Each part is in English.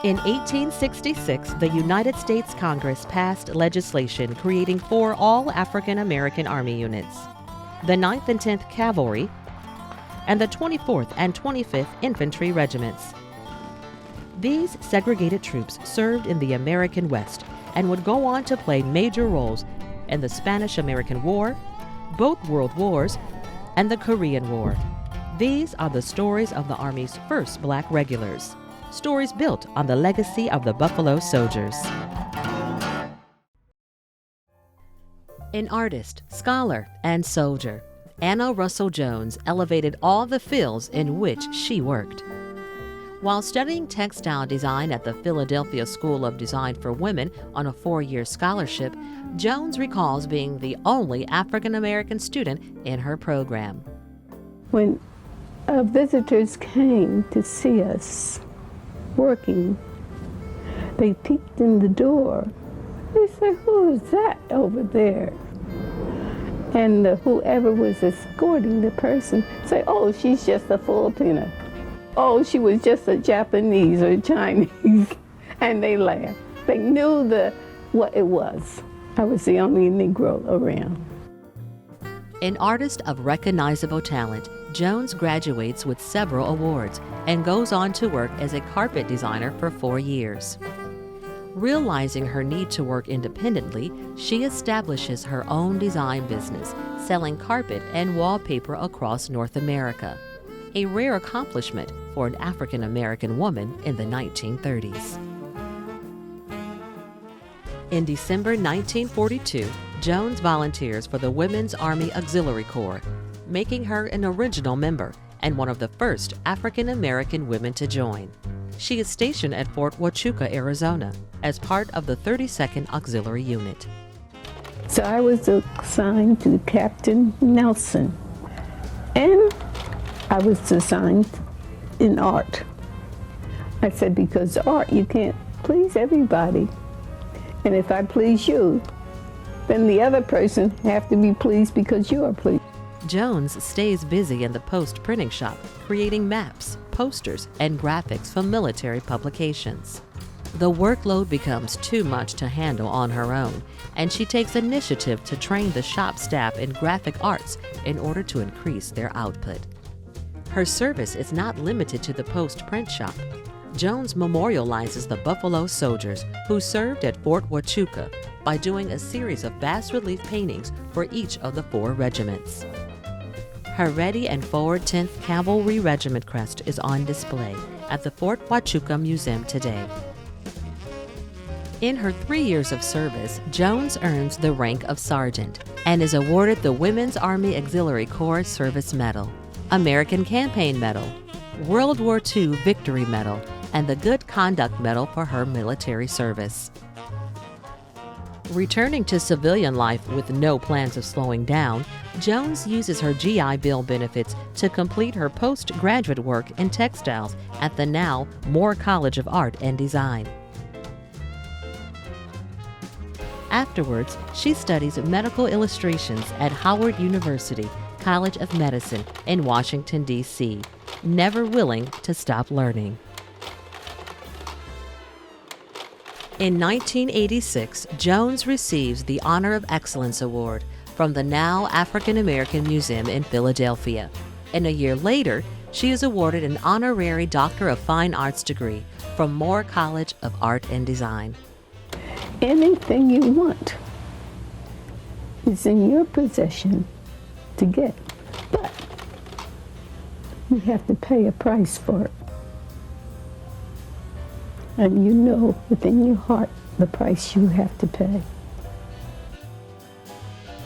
In 1866, the United States Congress passed legislation creating 4 all-African American Army units: the 9th and 10th Cavalry, and the 24th and 25th Infantry Regiments. These segregated troops served in the American West and would go on to play major roles in the Spanish-American War, both World Wars, and the Korean War. These are the stories of the Army's first Black regulars, stories built on the legacy of the Buffalo Soldiers. An artist, scholar, and soldier, Anna Russell Jones elevated all the fields in which she worked. While studying textile design at the Philadelphia School of Design for Women on a 4-year scholarship, Jones recalls being the only African-American student in her program. When visitors came to see us working, they peeked in the door. They said, "Who is that over there?" And whoever was escorting the person said, "Oh, she's just a Filipina. Oh, she was just a Japanese or Chinese." And they laughed. They knew what it was. I was the only Negro around. An artist of recognizable talent, Jones graduates with several awards and goes on to work as a carpet designer for 4 years. Realizing her need to work independently, she establishes her own design business, selling carpet and wallpaper across North America, a rare accomplishment for an African-American woman in the 1930s. In December 1942, Jones volunteers for the Women's Army Auxiliary Corps, making her an original member and one of the first African-American women to join. She is stationed at Fort Huachuca, Arizona, as part of the 32nd Auxiliary Unit. So I was assigned to Captain Nelson, and I was assigned in art. I said, because art, you can't please everybody. And if I please you, then the other person have to be pleased because you are pleased. Jones stays busy in the post-printing shop, creating maps, posters, and graphics for military publications. The workload becomes too much to handle on her own, and she takes initiative to train the shop staff in graphic arts in order to increase their output. Her service is not limited to the post-print shop. Jones memorializes the Buffalo Soldiers who served at Fort Huachuca by doing a series of bas-relief paintings for each of the 4 regiments. Her Ready and Forward 10th Cavalry Regiment crest is on display at the Fort Huachuca Museum today. In her 3 years of service, Jones earns the rank of sergeant and is awarded the Women's Army Auxiliary Corps Service Medal, American Campaign Medal, World War II Victory Medal, and the Good Conduct Medal for her military service. Returning to civilian life with no plans of slowing down, Jones uses her GI Bill benefits to complete her postgraduate work in textiles at the now Moore College of Art and Design. Afterwards, she studies medical illustrations at Howard University College of Medicine in Washington, D.C., never willing to stop learning. In 1986, Jones receives the Honor of Excellence Award from the now African American Museum in Philadelphia. And a year later, she is awarded an honorary Doctor of Fine Arts degree from Moore College of Art and Design. Anything you want is in your possession to get, but you have to pay a price for it. And you know within your heart the price you have to pay.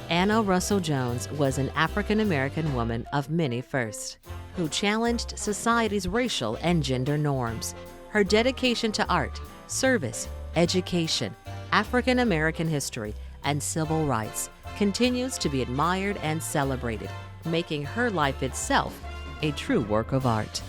Anna Russell Jones was an African-American woman of many firsts, who challenged society's racial and gender norms. Her dedication to art, service, education, African-American history, and civil rights continues to be admired and celebrated, making her life itself a true work of art.